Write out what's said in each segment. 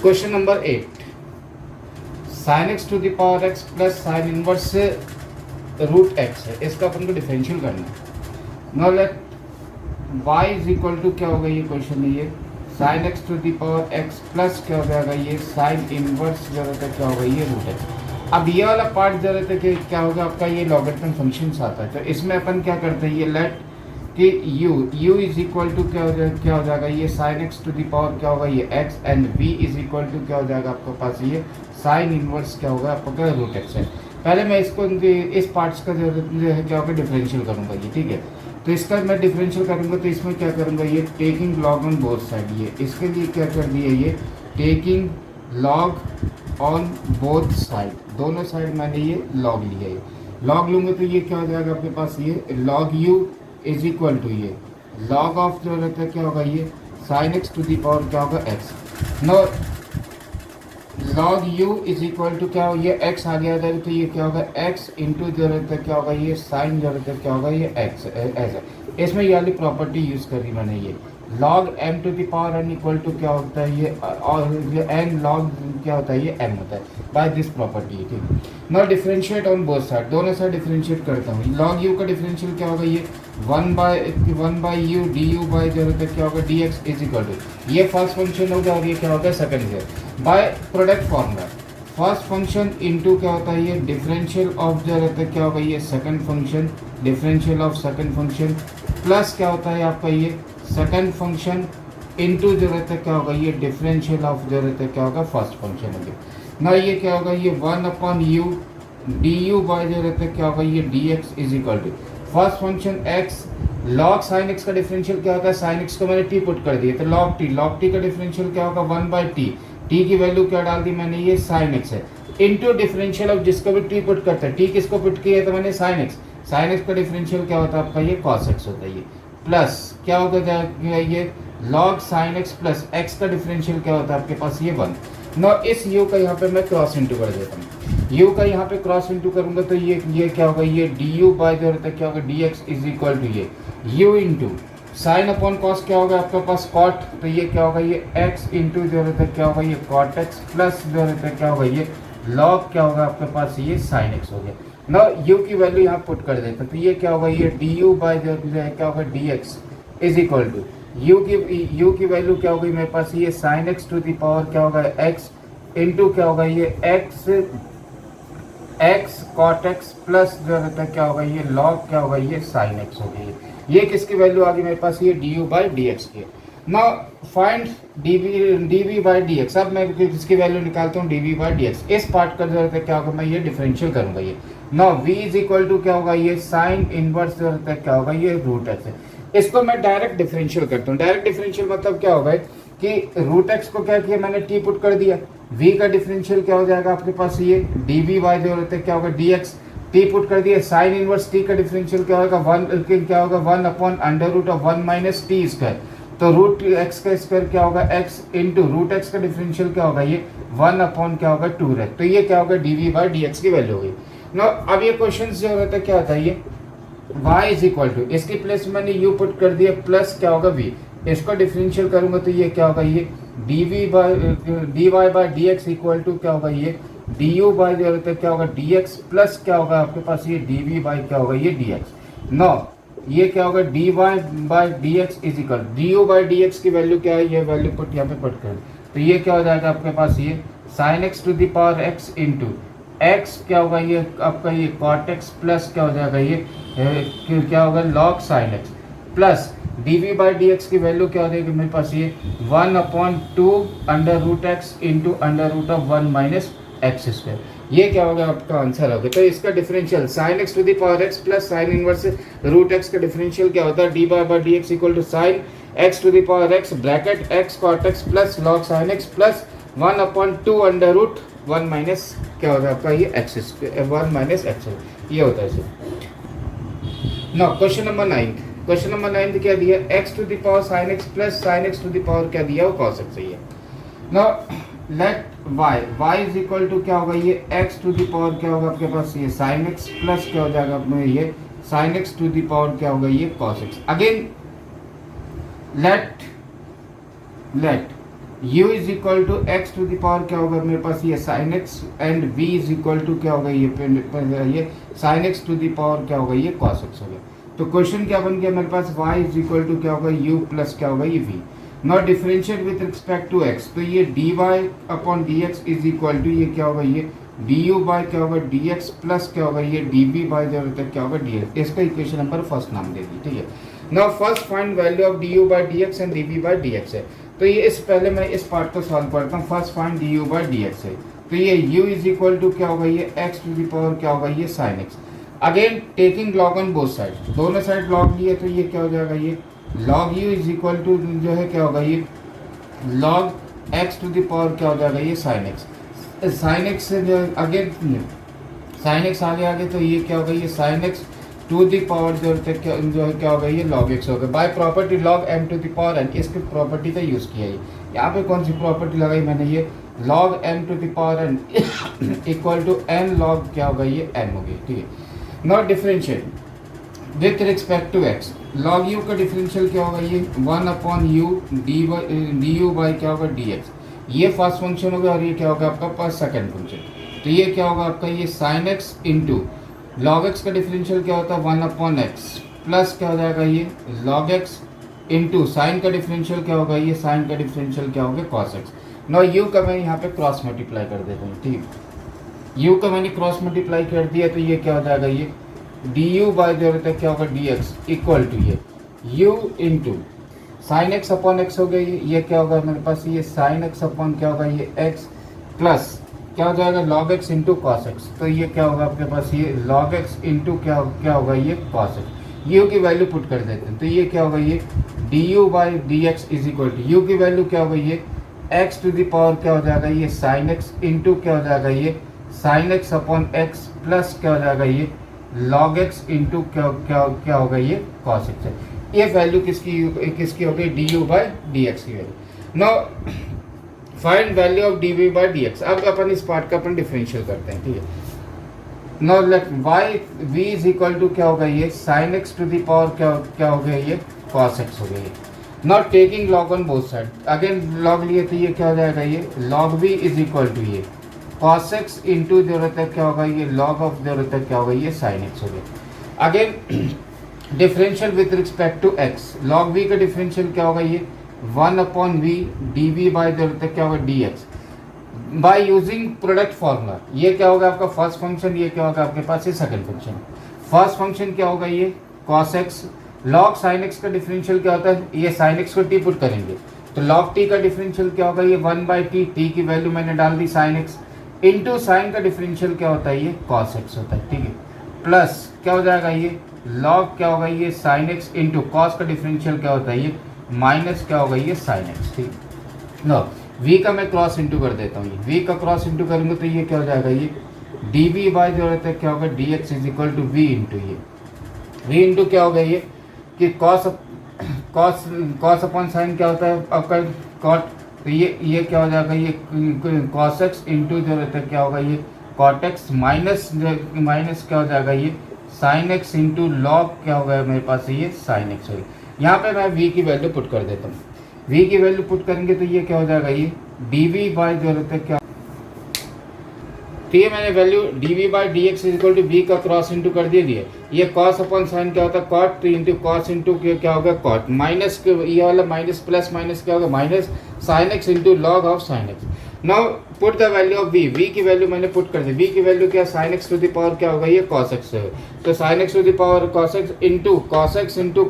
Question number 8, sine x to the power x plus sine inverse root x है, इसका अपन को differential करना है। Now let y is equal to क्या होगा, ये क्वेश्चन है, ये sine x to the power x plus क्या हो जाएगा, ये साइन इनवर्स जरूरत है क्या होगा, ये रूट एक्स। अब ये वाला पार्ट जरूरत है कि क्या होगा आपका, ये लॉगरिथम फंक्शन आता है, तो इसमें अपन क्या करते हैं, ये लेट कि u इज इक्वल टू क्या हो जाएगा, ये sine x to the power क्या होगा, ये x, and v is equal to क्या हो जाएगा आपके पास, ये साइन इनवर्स क्या होगा आपका रूट एक्स है। पहले मैं इसको इस पार्ट्स का जो है क्या होगा डिफरेंशियल करूंगा ये, ठीक है। तो इसका मैं डिफरेंशियल करूंगा तो इसमें क्या करूंगा, ये taking log on both side, ये इसके लिए क्या कर दिया, ये taking log on both side, दोनों साइड मैंने ये लॉग लिया, ये लॉग लूंगा तो ये क्या हो जाएगा आपके पास, ये log u is equal to ये लॉग ऑफ जो रहता है क्या होगा, ये sine x to the power क्या होगा x। Now log u is equal to क्या होगा, ये x आ गया था, तो ये क्या होगा x इंटू जो रहता है क्या होगा, ये साइन जो रहता है क्या होगा, ये x ऐसा। इसमें ये वाली प्रॉपर्टी यूज करी मैंने, ये log m to the power n equal to क्या होता है, ये और ये n log क्या होता है, ये m होता है बाय दिस प्रॉपर्टी, ठीक। मैं डिफरेंशिएट ऑन बोथ साइड, दोनों साइड डिफरेंशिएट करता हूँ। log u का डिफरेंशियल क्या होगा, ये 1 u du बाय जो रहता है क्या होगा dx इज इक्वल टू, ये फर्स्ट फंक्शन होगा और ये क्या होगा सेकंड है, by product formula first function into क्या होता है, ये डिफरेंशियल ऑफ जो रहता है क्या होगा, ये second function, differential of second function plus क्या होता है आपका, ये सेकंड फंक्शन इनटू जो रहता है क्या होगा, ये डिफरेंशियल ऑफ जो रहता है क्या होगा फर्स्ट फंक्शन होगा ना, ये क्या होगा, ये 1/u du बाय जो रहता है क्या होगा, ये dx is equal to first function x log sin x का डिफरेंशियल क्या होता है, sin x को मैंने t पुट कर दिया तो log t का डिफरेंशियल क्या होगा 1/t, t की वैल्यू क्या डाल दी मैंने, ये sin x है, इनटू डिफरेंशियल ऑफ जिसको भी t पुट करता है, t किसको पुट किया है तो मैंने sin x का डिफरेंशियल क्या होता है आपका, ये cos x होता है, ये प्लस क्या होगा ये log sin x plus x का डिफरेंशियल क्या होता है आपके पास, ये 1। नो इस u का यहाँ पे मैं क्रॉस इंटू कर देता हूँ, u का यहाँ पे क्रॉस इंटू करूंगा तो ये क्या होगा, ये du बाय जो रहता है क्या होगा dx इज इक्वल टू ये u into sine upon cos क्या होगा आपके पास कॉट, तो ये क्या होगा, ये x इंटू जो रहता है क्या होगा, ये कॉट x प्लस जो रहता है क्या होगा, ये log क्या होगा आपके पास, ये साइन x हो गया ना। u की वैल्यू यहाँ पुट कर देता तो ये क्या होगा, ये du बाय जो क्या होगा dx is equal to u की वैल्यू क्या होगी मेरे पास, ये sine x to the power क्या होगा x इंटू क्या होगा, ये x कॉट x प्लस जो रहता है क्या होगा, ये log क्या होगा, ये साइन x हो गई, ये किसकी वैल्यू आ गई मेरे पास, ये du बाई dx की। Now find dv by dx, अब मैं इसकी वैल्यू निकालता हूँ dv बाई dx, इस पार्ट का जो रहता है क्या होगा, मैं ये डिफरेंशियल करूंगा, ये now v is equal to क्या होगा, ये साइन इनवर्स जो रहता है क्या होगा, ये रूट एक्स है। इसको मैं डायरेक्ट डिफरेंशियल करता हूँ, डायरेक्ट डिफरेंशियल मतलब क्या होगा कि रूट एक्स को क्या किया मैंने t पुट कर दिया, v का डिफरेंशियल क्या हो जाएगा आपके पास, ये dv बाय जो रहता है क्या होगा dx, t पुट कर दिया, साइन इनवर्स t का डिफरेंशियल क्या होगा 1 upon under root of 1 minus t square, तो रूट एक्स का स्क्वायर क्या होगा x इंटू रूट एक्स का डिफरेंशियल क्या होगा, ये 1 अपॉन क्या होगा 2 है, तो ये क्या होगा dv बाय dx की वैल्यू होगी। नो अब ये क्वेश्चन जो रहता है क्या होता है, ये y इज इक्वल टू इसकी प्लेस मैंने u पुट कर दिया प्लस क्या होगा v, इसको डिफरेंशियल करूंगा तो ये क्या होगा, ये dy by dx equal to क्या होगा, ये du बाय जो रहता है क्या होगा dx प्लस क्या होगा आपके पास, ये dv बाय क्या होगा, ये dx। नो ये क्या होगा dy by dx is equal du by dx की वैल्यू क्या है, ये वैल्यू पुट यहाँ पे पुट कर, तो ये क्या हो जाएगा आपके पास, ये sine x to the power x into x क्या होगा, ये आपका ये cot x प्लस क्या हो जाएगा, ये क्या होगा log sin x plus dv by dx की वैल्यू क्या हो जाएगी मेरे पास, ये 1/2 under root x into under root of 1 minus x square, ये क्या होगा आपका आंसर होगा। तो इसका differential sine x to the power x plus sine inverse root x का डिफरेंशियल क्या होता है, d by d x equal to sine x to the power x bracket x cot x plus log sine x plus 1/2 under root 1 minus क्या होगा आपका, ये x 1 minus x, ये होता है इसे। नाउ क्वेश्चन नंबर 9 क्या दिया, x to the power sin x plus sin x to the power क्या दिया, वो cos x है। Now let y is equal to क्या होगा, ये x टू द पावर क्या होगा आपके पास, ये sin x प्लस क्या हो जाएगा अपने, ये sin x to the power क्या होगा, ये cos x। Again let let u is equal to x to the power क्या होगा मेरे पास ये sine x and v is equal to क्या होगा ये sine x to the power क्या होगा ये कॉस एक्स हो गया। तो क्वेश्चन क्या बन गया मेरे पास y इज इक्वल टू क्या होगा u प्लस क्या होगा ये v। Now differentiate with respect to x, तो ये dy upon dx is equal to ये क्या होगा ये du बाय क्या होगा dx प्लस क्या होगा ये dv बाय जो होता है क्या होगा dx। इसका इक्वेशन नंबर फर्स्ट नाम दे दी, ठीक है। Now first find value of du by dx and dv by dx है। तो ये इस पहले मैं इस पार्ट को सॉल्व करता हूँ। First find du by dx है, तो ये u इज इक्वल टू क्या होगा ये x टू द पावर क्या होगा ये sin x। Again taking log on both side, दोनों साइड लॉग लिए तो ये क्या हो जाएगा ये log u is equal to जो है क्या होगा ये log x to the power क्या हो जाएगा ये sin x। sin x से जो अगेन sin x आगे तो ये क्या होगा ये sin x to the power जो है क्या होगा ये log x होगा। By property log m to the power n, इसकी प्रॉपर्टी का यूज़ किया है। यहाँ पे कौन सी प्रॉपर्टी लगाई मैंने ये log m to the power n equal to n log क्या होगा ये m हो गई, ठीक है। Now differentiate with respect to x, log u का डिफरेंशियल क्या होगा ये 1 upon u d u by क्या होगा dx। ये फर्स्ट फंक्शन होगा और ये क्या होगा आपका पास सेकंड फंक्शन। तो ये क्या होगा आपका ये sin x into log x का डिफरेंशियल क्या होता है 1 अपॉन x प्लस क्या हो जाएगा ये log x इंटू साइन का डिफरेंशियल क्या होगा ये साइन का डिफरेंशियल क्या होगा cos x। नो यू का मैं यहाँ पे क्रॉस मल्टीप्लाई कर देता हूँ, ठीक है। u का मैंने क्रॉस मल्टीप्लाई कर दिया तो ये क्या हो जाएगा ये du बाय जो रहता है क्या होगा dx इक्वल टू ये u into sine x upon x हो गया ये क्या होगा मेरे पास ये साइन एक्स अपॉन क्या होगा ये x प्लस क्या हो जाएगा log x into cos x. तो ये क्या होगा आपके पास ये log x इंटू क्या होगा ये कॉस एक्स। u की वैल्यू पुट कर देते हैं तो ये क्या होगा ये du by dx is equal to u की वैल्यू क्या होगा ये x टू द पावर क्या हो जाएगा ये साइन x इंटू क्या हो जाएगा ये sine x upon x plus क्या हो जाएगा ये log x इंटू क्या होगा ये cos x है। ये वैल्यू किसकी हो गई du बाई dx की value. Now find value of dv by dx। अब अपन इस पार्ट का अपन डिफरेंशियल करते हैं, ठीक है। Now let y v is equal to क्या होगा ये sine x to the power क्या हो गया ये cos x हो गया ये। Now taking log on both side, again log लिए तो ये क्या हो जाएगा ये log v is equal to ये cos x इंटू जो रहता है क्या होगा ये log ऑफ जो रहता है क्या होगा ये sin x हो गया। Again differential with respect to x, log v का डिफरेंशियल क्या होगा ये 1 अपॉन v dv बाय जो रहता है क्या होगा dx by using product formula. ये क्या होगा आपका फर्स्ट फंक्शन, ये क्या होगा आपके पास ये सेकंड फंक्शन। फर्स्ट फंक्शन क्या होगा ये cos x, log sin x का डिफरेंशियल क्या होता है ये sin x को t पुट करेंगे तो log t का डिफरेंशियल क्या होगा ये 1 बाई t की वैल्यू मैंने डाल दी sin x इंटू साइन का डिफरेंशियल क्या होता है ये cos x होता है, ठीक है। प्लस क्या हो जाएगा ये log क्या होगा ये sin x इंटू cos का डिफरेंशियल क्या होता है ये माइनस क्या होगा ये sin x, ठीक। नो v का मैं क्रॉस इंटू कर देता हूँ, ये v का क्रॉस इंटू करेंगे तो ये क्या हो जाएगा ये dv बाय जो रहता है क्या होगा dx is equal to v into ये v इंटू क्या होगा ये कि cos अपॉन साइन क्या होता है आपका cot, तो ये क्या हो जाएगा ये cos x इंटू जो रहता है क्या होगा ये cot x माइनस क्या हो जाएगा ये sin x इंटू log क्या होगा मेरे पास ये sin x होगी। यहाँ पे मैं v की वैल्यू पुट कर देता हूँ। v की वैल्यू पुट करेंगे तो ये क्या हो जाएगा ये dv बाय जो रहता है क्या, तो ये मैंने value dv by dx is equal to v का क्रॉस इंटू कर दिए। ये cos अपॉन साइन क्या होता है cot इंटू cos इंटू क्या होगा cot माइनस ये वाला माइनस प्लस माइनस क्या होगा minus sin x into log of sin x। Now put the value of v की वैल्यू मैंने पुट कर दी। v की वैल्यू क्या sin x to the power क्या होगा ये cos x है, तो sin x to the power cos x into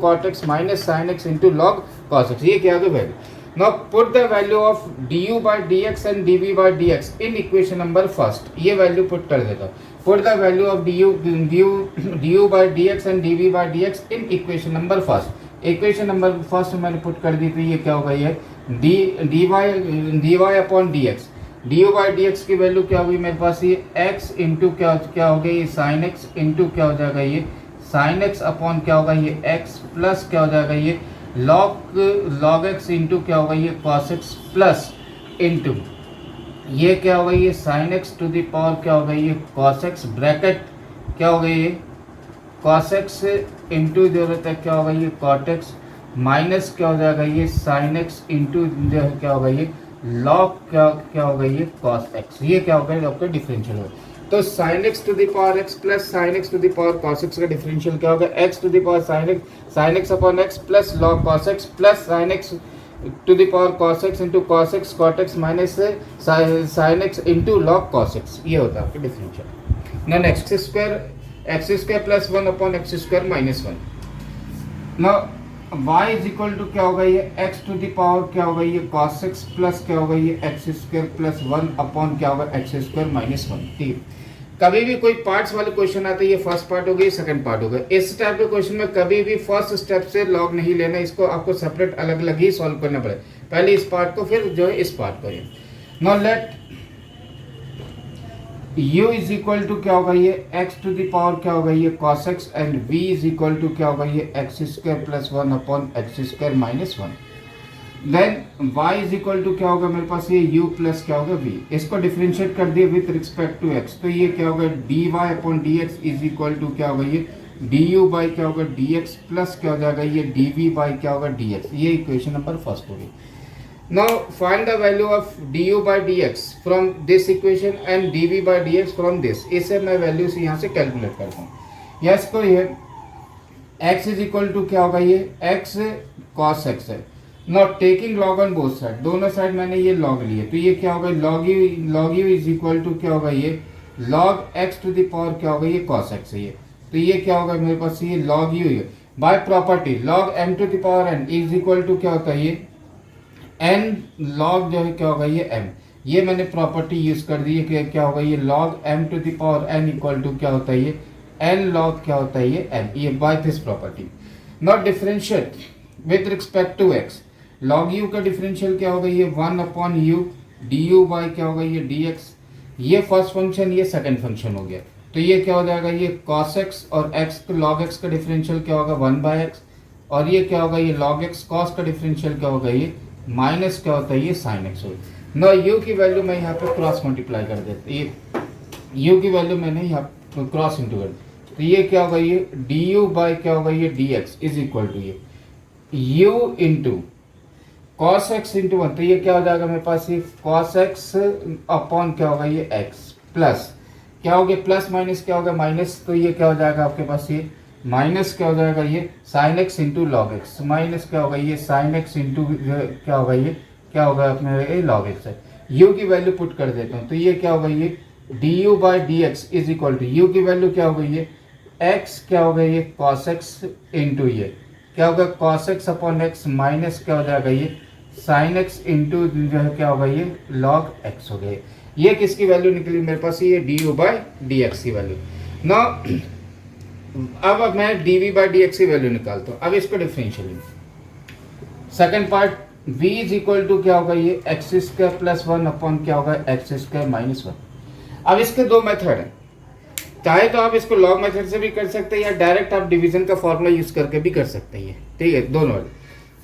cot x minus sin x into log cos x, ये क्या होगा value. Now put the value of du by dx and dv by dx in equation number first, ये value put कर देता हूँ। Put the value of du by dx and dv by dx in equation number first, equation number first मैंने put कर दी तो ये क्या होगा ये dy upon dx, du by dx की वैल्यू क्या होगी मेरे पास ये x इंटू क्या हो गया ये sin x इंटू क्या हो जाएगा ये sin x अपॉन क्या होगा ये x प्लस क्या हो जाएगा ये log x इंटू क्या होगा ये cos x प्लस इंटू ये क्या होगा ये sin x to the power क्या होगा ये cos x ब्रैकेट क्या होगा ये cos x इंटू जो रहता है क्या होगा ये cot x माइनस क्या हो जाएगा ये साइन एक्स इंटू जो है क्या होगा ये लॉग क्या होगा ये कॉस एक्स। ये क्या होगा आपका डिफरेंशियल होगा। तो sine x to the power x plus sine x to the power cos x का डिफरेंशियल क्या होगा x to the power sine x upon x plus log cos x plus sine x to the power cos x into cos x cot x minus sine x into log cos x। ये होता है आपका differential. ना x square plus one upon x square minus one. ना y is equal to क्या होगा ये x to the power क्या होगा ये cos x प्लस क्या होगा ये x square plus one upon क्या होगा एक्स स्क्वायर माइनस वन। ठीक, कभी भी कोई पार्ट्स वाले क्वेश्चन आते हैं, ये फर्स्ट पार्ट हो गया, सेकंड पार्ट हो गया। इस टाइप के क्वेश्चन में कभी भी फर्स्ट स्टेप से लॉग नहीं लेना, इसको आपको सेपरेट अलग अलग ही सॉल्व करना पड़ेगा। पहले इस पार्ट को फिर जो है इस पार्ट को। Now let u is equal to क्या होगा ये x टू द पावर क्या होगा ये cos x and v is equal to क्या होगा ये x square plus one upon x square minus one. Then y is equal to क्या होगा मेरे पास ये u प्लस क्या होगा v। इसको डिफरेंशिएट कर दिए विथ रिस्पेक्ट टू x, तो ये क्या होगा dy upon dx is equal to क्या होगा ये du बाई क्या होगा dx प्लस क्या हो जाएगा ये dv बाई क्या होगा dx। ये इक्वेशन नंबर फर्स्ट होगी। Now find the value of du by dx from this equation and dv by dx from this. इसे मैं वैल्यूज यहाँ से कैलकुलेट करता हूँ। यस, तो ये x इज इक्वल टू क्या होगा ये x cos x है। Not taking log on both side, दोनों साइड मैंने ये लॉग लिए, तो ये क्या होगा log u is equal to क्या होगा ये log x to the power क्या होगा ये cos x है ये। तो ये क्या होगा मेरे पास ये लॉग यू है। By property log m to the power n is equal to क्या होता है ये n लॉग जो है क्या होगा ये m। ये मैंने प्रॉपर्टी यूज कर दी है कि क्या होगा ये log m to the power n equal to क्या होता है ये n लॉग क्या होता है ये m। ये by this property. Not differentiate with respect to x। Log u का डिफरेंशियल क्या होगा ये one upon u d u by क्या होगा ये डी एक्स। ये फर्स्ट फंक्शन ये सेकंड फंक्शन हो गया, तो ये क्या हो जाएगा ये cos x और x log x का डिफरेंशियल क्या होगा वन बाई एक्स, और ये क्या होगा ये log x cos का डिफरेंशियल क्या होगा ये माइनस क्या होता है ये साइन x होगा। नो यू की वैल्यू मैं यहाँ पे क्रॉस मल्टीप्लाई कर देता, ये यू की वैल्यू मैंने यहाँ क्रॉस इंटू कर, तो ये क्या होगा ये डी यू बाई क्या होगा ये d x is equal to ये u into cos x into one. तो ये क्या हो जाएगा मेरे पास ये cos x अपॉन क्या होगा ये x प्लस क्या हो गया प्लस माइनस क्या होगा माइनस, तो ये क्या हो जाएगा आपके पास ये माइनस क्या हो जाएगा ये sine x into log x minus क्या होगा ये साइन x इंटू क्या होगा ये क्या होगा अपने लॉग एक्स है। u की वैल्यू पुट कर देता हूँ, तो ये क्या होगा ये d u by d x is equal to u की वैल्यू क्या होगा ये x क्या होगा ये cos x इंटू ये क्या होगा cos x upon x minus क्या हो जाएगा ये साइन एक्स इंटू जो है क्या होगा ये लॉग एक्स हो गया। ये किसकी वैल्यू निकली मेरे पास ये d u by d x की वैल्यू। ना अब मैं d v by d x की वैल्यू निकालता हूँ। अब इसको differential second part v is equal to क्या होगा ये x square plus one upon क्या होगा एक्स स्क्वायर माइनस वन। अब इसके दो मेथड हैं, चाहे तो आप इसको लॉग मेथड से भी कर सकते हैं या डायरेक्ट आप डिवीजन का फॉर्मूला यूज करके भी कर सकते हैं। ठीक है,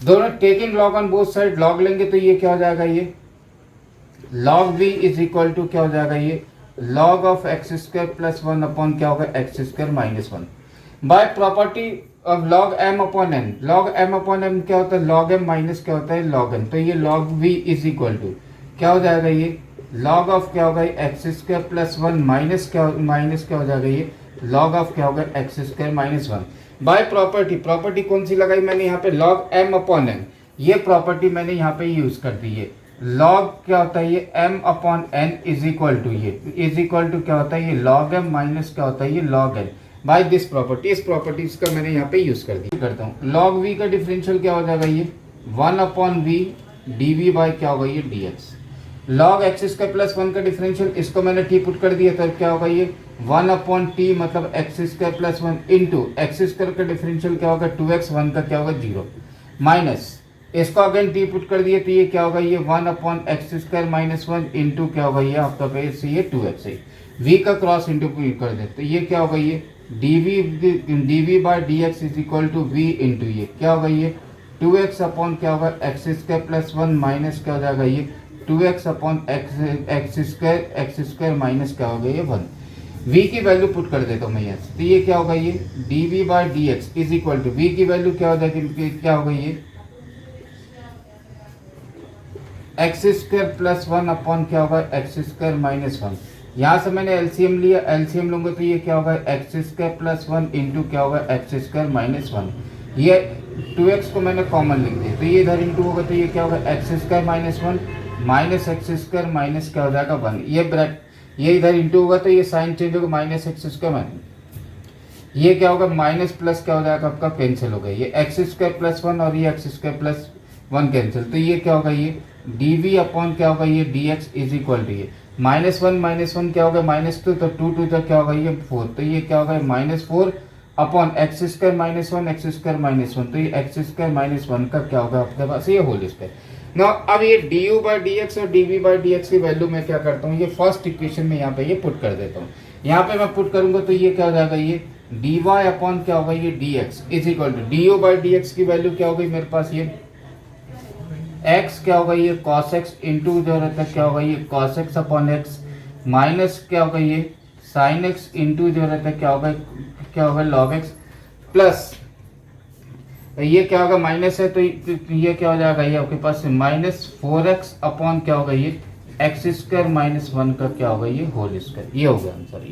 दोनों taking log on both side log लेंगे तो ये क्या हो जाएगा ये log v is equal to क्या हो जाएगा ये log of x square plus one upon क्या होगा x square minus one. By property of log m upon n, log m upon n क्या होता है लॉग m माइनस क्या होता है लॉग n। तो ये log v is equal to क्या हो जाएगा ये लॉग ऑफ क्या होगा x square plus one minus क्या हो जाएगा ये लॉग ऑफ क्या होगा x square minus one. By property कौन सी लगाई मैंने यहाँ पे लॉग m अपॉन n, ये प्रॉपर्टी मैंने यहाँ पे यूज कर दी है। लॉग क्या होता है ये m upon n is equal to ये इज इक्वल टू क्या होता है ये लॉग m माइनस क्या होता है ये log n। By this property इस प्रॉपर्टीज का मैंने यहाँ पे यूज कर दी करता हूँ। लॉग v का डिफरेंशियल क्या हो जाएगा ये one upon v d v by क्या होगा ये d x. Log x square plus one का डिफरेंशियल इसको मैंने टी पुट कर दिया, तो क्या होगा ये वन अपॉन टी मतलब x square plus one into x square का डिफरेंशियल क्या होगा टू एक्स वन का क्या होगा जीरो माइनस इसको अगेन टी पुट कर दिए, तो ये क्या होगा ये one upon x square minus one into क्या होगा ये आपका पे ये टू एक्स है। वी का क्रॉस इंटू कर दे तो ये क्या होगा ये d v by d x is equal to v into ये क्या होगा ये टू एक्स अपॉन क्या होगा x square plus one minus क्या हो जाएगा ये two x upon x square minus क्या होगा ये वन। v की वैल्यू पुट कर देता हूँ मैं यहाँ से, तो ये क्या होगा, ये dv by d x is equal to v की वैल्यू क्या हो जाएगी, क्या होगा ये x square plus one upon क्या होगा एक्स स्क्वायर माइनस वन। यहाँ से मैंने एलसीएम लिया, एलसीएम लूंगा तो ये क्या होगा x square plus one into क्या होगा एक्स स्क्वायर माइनस वन। ये 2x को मैंने कॉमन लिख दिया तो ये इधर इंटू होगा तो ये क्या होगा x square minus one minus x square minus क्या हो जाएगा वन। ये ब्रैकेट ये इधर इंटू होगा तो ये साइन चेंज होगा माइनस एक्स स्क्वायर माइनस, ये क्या होगा माइनस प्लस क्या हो जाएगा आपका कैंसिल हो गया, ये एक्स स्क्वायर प्लस वन और ये x square plus one cancel, तो ये क्या होगा ये dv अपॉन क्या होगा ये dx इज इक्वल टू ये माइनस वन क्या होगा माइनस टू, तो टू टू तो क्या होगा ये फोर, तो ये क्या होगा minus four upon x square minus one x square minus one, तो ये एक्स स्क्वायर माइनस वन का क्या होगा आपके पास ये होल स्क्वायर। ना अब ये du बाई डी एक्स और dv बाई डी एक्स की वैल्यू मैं क्या करता हूँ, ये फर्स्ट इक्वेशन में यहाँ पे ये पुट कर देता हूँ। यहाँ पे मैं पुट करूंगा तो ये क्या हो जाएगा ये dy अपॉन क्या होगा ये dx is equal to du by d x की वैल्यू क्या होगी मेरे पास ये x क्या होगा ये cos x इंटू जो रहता है क्या होगा ये cos x upon x minus क्या होगा ये sin x इंटू जो रहता है क्या होगा log x प्लस ये क्या होगा माइनस है तो ये क्या हो जाएगा ये आपके पास माइनस 4x अपॉन क्या होगा ये एक्स स्क्वायर माइनस वन का क्या होगा ये होल स्क्वायर। ये हो गया आंसर।